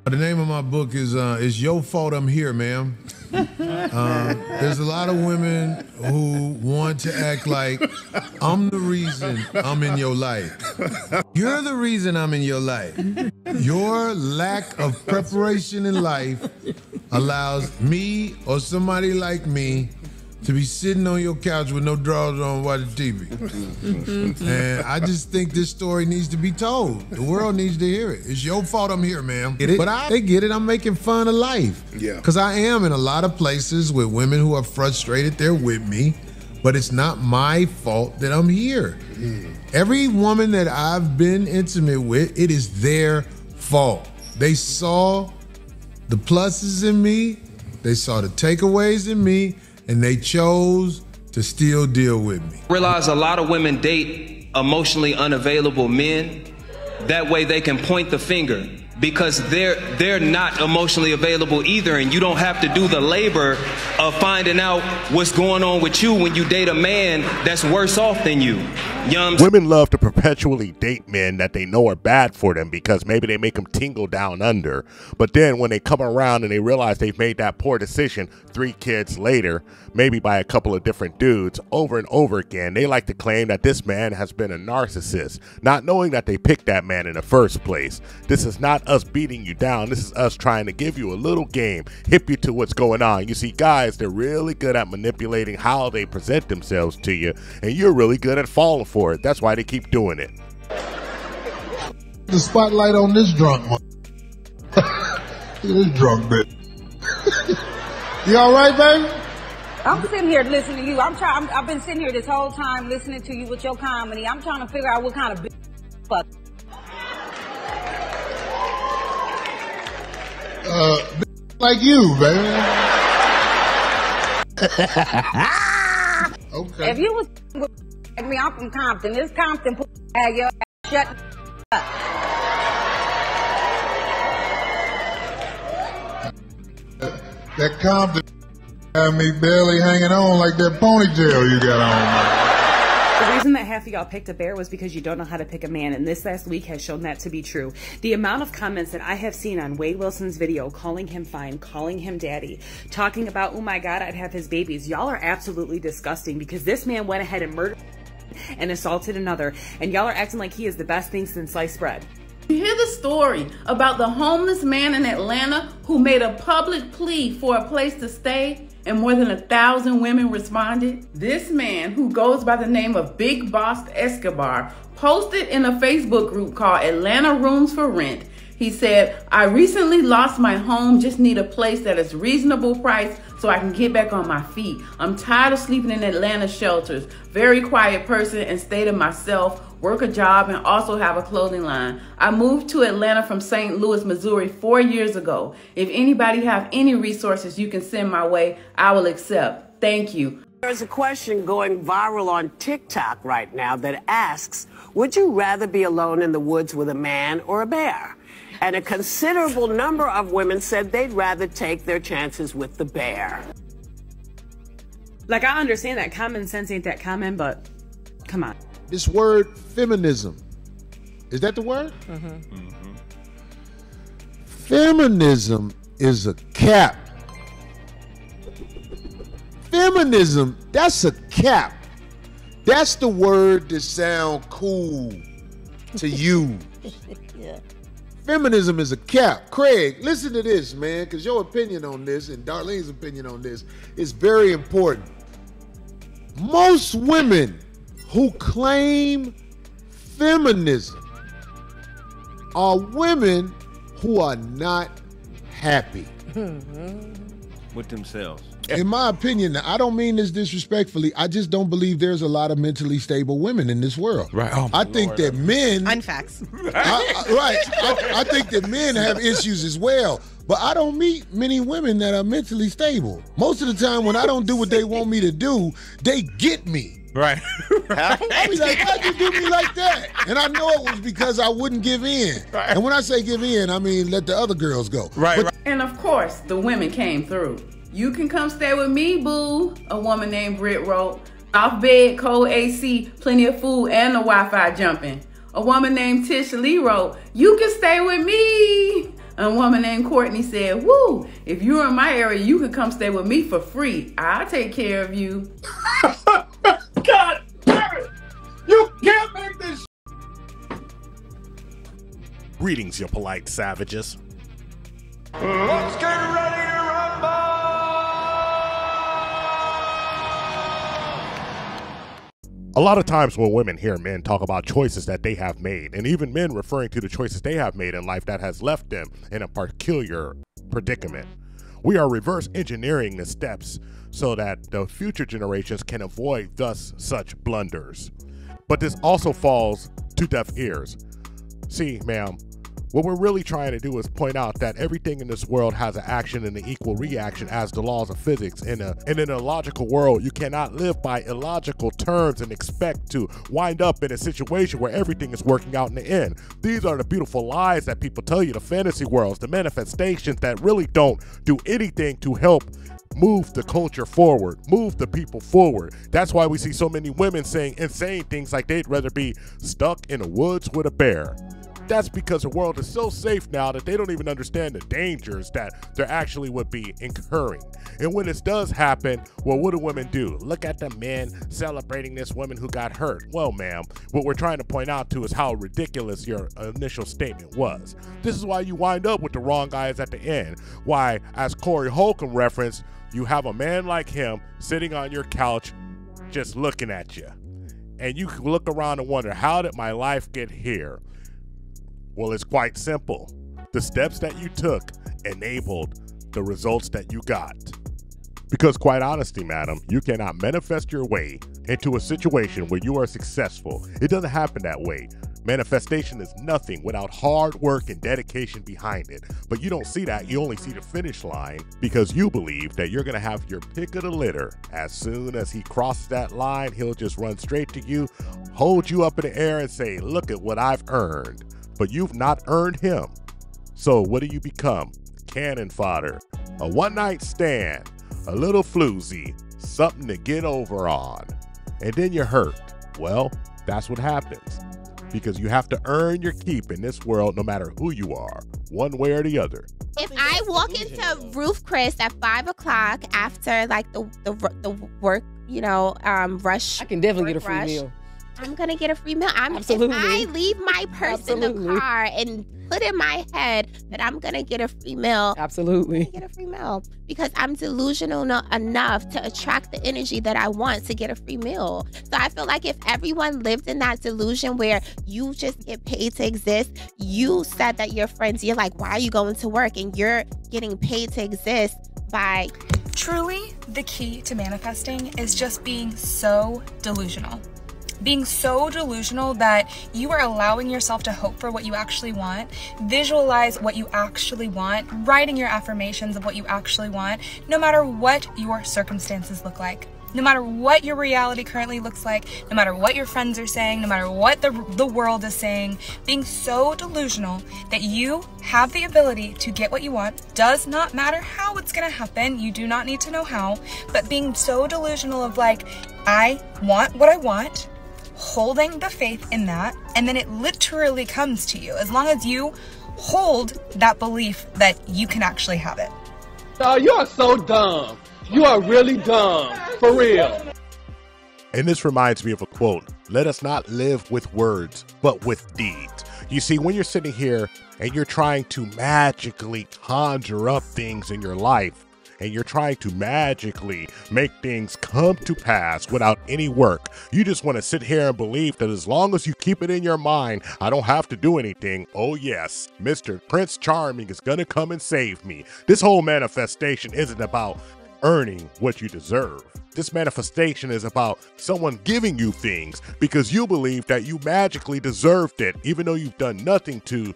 The name of my book is Your Fault I'm Here, ma'am. There's a lot of women who want to act like I'm the reason I'm in your life. You're the reason I'm in your life. Your lack of preparation in life allows me or somebody like me to be sitting on your couch with no drawers on watching TV. And I just think this story needs to be told. The world needs to hear it. It's your fault I'm here, ma'am. But they get it. I'm making fun of life. Yeah. Because I am in a lot of places with women who are frustrated. They're with me. But it's not my fault that I'm here. Every woman that I've been intimate with, it is their fault. They saw the pluses in me. They saw the takeaways in me. And they chose to still deal with me. Realize a lot of women date emotionally unavailable men. That way they can point the finger because they're not emotionally available either, and you don't have to do the labor of finding out what's going on with you when you date a man that's worse off than you. Women love to perpetually date men that they know are bad for them because maybe they make them tingle down under. But then when they come around and they realize they've made that poor decision 3 kids later, maybe by a couple of different dudes, over and over again, they like to claim that this man has been a narcissist, not knowing that they picked that man in the first place. This is not us beating you down. This is us trying to give you a little game, hip you to what's going on. You see, guys, they're really good at manipulating how they present themselves to you, and you're really good at falling for it. That's why they keep doing it. The spotlight on this drunk one. This drunk bitch. You all right, baby? I'm sitting here listening to you. I've been sitting here this whole time listening to you with your comedy. I'm trying to figure out what kind of bitch fuck. Like you, baby. Okay. If you was with me, I'm from Compton. This Compton had your ass shut up. That Compton had me barely hanging on like that ponytail you got on. The reason that half of y'all picked a bear was because you don't know how to pick a man, and this last week has shown that to be true. The amount of comments that I have seen on Wade Wilson's video, calling him fine, calling him daddy, talking about, oh my God, I'd have his babies. Y'all are absolutely disgusting because this man went ahead and murdered and assaulted another, and y'all are acting like he is the best thing since sliced bread. You hear the story about the homeless man in Atlanta who made a public plea for a place to stay, and more than 1,000 women responded? This man, who goes by the name of Big Boss Escobar, posted in a Facebook group called Atlanta Rooms for Rent. He said, I recently lost my home, just need a place that is reasonable price so I can get back on my feet. I'm tired of sleeping in Atlanta shelters. Very quiet person and stay to myself, work a job, and also have a clothing line. I moved to Atlanta from St. Louis, Missouri 4 years ago. If anybody have any resources you can send my way, I will accept. Thank you. There's a question going viral on TikTok right now that asks, would you rather be alone in the woods with a man or a bear? And a considerable number of women said they'd rather take their chances with the bear. Like, I understand that common sense ain't that common, but come on. This word feminism, is that the word? Feminism is a cap. Feminism, that's a cap. That's the word that sounds cool to use. Yeah. Feminism is a cap. Craig, listen to this, man, because your opinion on this and Darlene's opinion on this is very important. Most women who claim feminism are women who are not happy with themselves. In my opinion, I don't mean this disrespectfully, I just don't believe there's a lot of mentally stable women in this world. Right. Oh, I think that men... Unfacts. I think that men have issues as well, but I don't meet many women that are mentally stable. Most of the time when I don't do what they want me to do, they get me. Right. I be like, how'd you do me like that? And I know it was because I wouldn't give in. Right. And when I say give in, I mean let the other girls go. Right. And of course, the women came through. You can come stay with me, boo, a woman named Britt wrote. Off bed, cold AC, plenty of food, and the Wi-Fi jumping. A woman named Tisha Lee wrote, you can stay with me. A woman named Courtney said, woo, if you're in my area, you can come stay with me for free. I'll take care of you. God damn it! You can't make this. Greetings, you polite savages. Let's get ready to rumble! A lot of times when women hear men talk about choices that they have made, and even men referring to the choices they have made in life that has left them in a peculiar predicament, we are reverse engineering the steps so that the future generations can avoid thus such blunders. But this also falls to deaf ears. See, ma'am, what we're really trying to do is point out that everything in this world has an action and an equal reaction as the laws of physics. And in a logical world, you cannot live by illogical terms and expect to wind up in a situation where everything is working out in the end. These are the beautiful lies that people tell you, the fantasy worlds, the manifestations that really don't do anything to help move the culture forward, move the people forward. That's why we see so many women saying insane things like they'd rather be stuck in the woods with a bear. That's because the world is so safe now that they don't even understand the dangers that they actually would be incurring. And when this does happen, well, what do women do? Look at the men celebrating this woman who got hurt. Well, ma'am, what we're trying to point out to is how ridiculous your initial statement was. This is why you wind up with the wrong guys at the end. Why, as Corey Holcomb referenced, you have a man like him sitting on your couch just looking at you. And you can look around and wonder, how did my life get here? Well, it's quite simple. The steps that you took enabled the results that you got. Because quite honestly, madam, you cannot manifest your way into a situation where you are successful. It doesn't happen that way. Manifestation is nothing without hard work and dedication behind it. But you don't see that. You only see the finish line because you believe that you're going to have your pick of the litter. As soon as he crosses that line, he'll just run straight to you, hold you up in the air and say, look at what I've earned. But you've not earned him. So what do you become? Cannon fodder, a one-night stand, a little floozy, something to get over on. And then you're hurt. Well, that's what happens. Because you have to earn your keep in this world no matter who you are, one way or the other. If I walk into Ruth Chris at 5 o'clock after like the work, rush. I can definitely get a free meal. I'm going to get a free meal. Absolutely. If I leave my purse in the car and put in my head that I'm going to get a free meal. Absolutely. I'm going to get a free meal because I'm delusional enough to attract the energy that I want to get a free meal. So I feel like if everyone lived in that delusion where you just get paid to exist, you said that your friends, you're like, why are you going to work? And you're getting paid to exist by... Truly, the key to manifesting is just being so delusional. Being so delusional that you are allowing yourself to hope for what you actually want, visualize what you actually want, writing your affirmations of what you actually want, no matter what your circumstances look like. No matter what your reality currently looks like, no matter what your friends are saying, no matter what the world is saying, being so delusional that you have the ability to get what you want, does not matter how it's gonna happen, you do not need to know how, but being so delusional of like, I want what I want, holding the faith in that, and then it literally comes to you as long as you hold that belief that you can actually have it. Oh, you are so dumb. You are really dumb. For real. And this reminds me of a quote. Let us not live with words, but with deeds. You see, when you're sitting here and you're trying to magically conjure up things in your life, and you're trying to magically make things come to pass without any work. You just want to sit here and believe that as long as you keep it in your mind, I don't have to do anything. Oh yes, Mr. Prince Charming is gonna come and save me. This whole manifestation isn't about earning what you deserve. This manifestation is about someone giving you things because you believe that you magically deserved it, even though you've done nothing to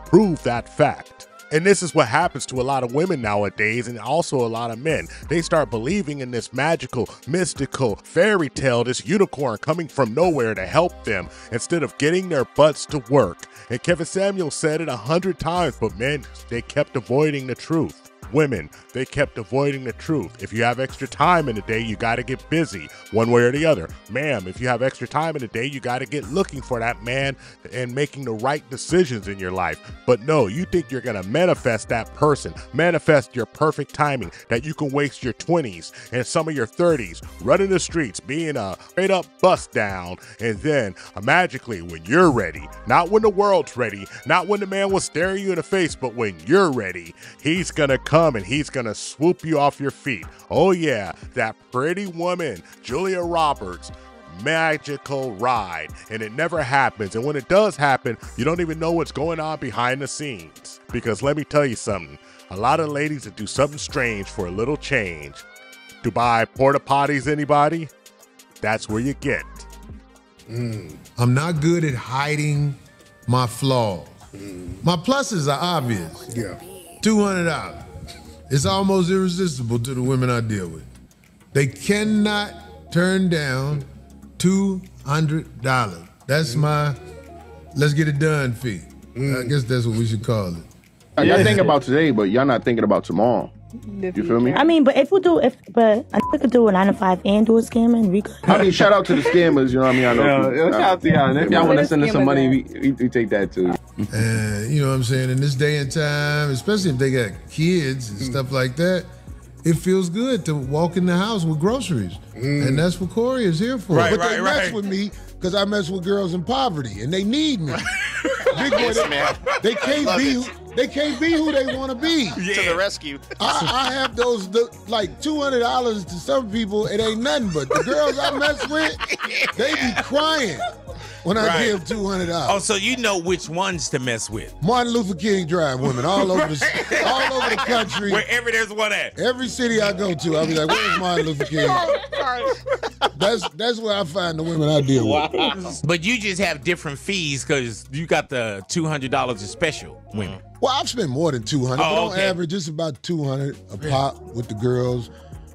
prove that fact. And this is what happens to a lot of women nowadays, and also a lot of men. They start believing in this magical, mystical fairy tale, this unicorn coming from nowhere to help them instead of getting their butts to work. And Kevin Samuels said it 100 times, but men, they kept avoiding the truth. Women, they kept avoiding the truth. If you have extra time in the day, you got to get busy one way or the other. Ma'am, if you have extra time in the day, you got to get looking for that man and making the right decisions in your life. But no, you think you're going to manifest that person, manifest your perfect timing, that you can waste your 20s and some of your 30s running the streets, being a straight up bust down, and then magically when you're ready, not when the world's ready, not when the man will stare you in the face, but when you're ready, he's gonna come and he's gonna swoop you off your feet. Oh yeah, that pretty woman, Julia Roberts, magical ride, and it never happens. And when it does happen, you don't even know what's going on behind the scenes. Because let me tell you something, a lot of ladies that do something strange for a little change. Dubai porta potties, anybody? That's where you get. I'm not good at hiding my flaws. My pluses are obvious. Yeah. $200. It's almost irresistible to the women I deal with. They cannot turn down $200. That's my let's get it done fee. I guess that's what we should call it. Y'all think about today, but y'all not thinking about tomorrow. You feel me? I mean, but a could do a 9 to 5 and do a scam, and we could. I mean, shout out to the scammers, you know what I mean? I know. Shout out to y'all. And if y'all want to send us some money, we take that too. And you know what I'm saying? In this day and time, especially if they got kids and stuff like that, it feels good to walk in the house with groceries. And that's what Corey is here for. But they mess with me because I mess with girls in poverty and they need me. Big boy, they can't be who they want to be. To the rescue. I have those, like $200 to some people, it ain't nothing, but the girls I mess with, they be crying when I give $200. Oh, so you know which ones to mess with. Martin Luther King Drive women all over the country. Wherever there's one at. Every city I go to, I'll be like, where's Martin Luther King? That's where I find the women I deal with. But you just have different fees because you got the $200 of special women. Well, I've spent more than $200, but on average, it's about $200 a pop with the girls,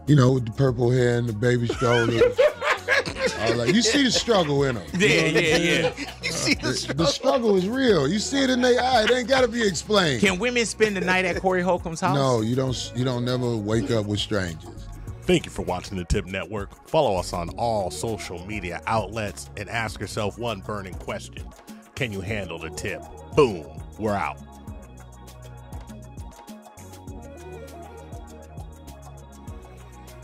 you know, with the purple hair and the baby strollers. You see the struggle in them. Yeah. You see the struggle is real. You see it in their eye. It ain't got to be explained. Can women spend the night at Corey Holcomb's house? No, you don't never wake up with strangers. Thank you for watching the Tip Network. Follow us on all social media outlets and ask yourself one burning question. Can you handle the tip? Boom. We're out.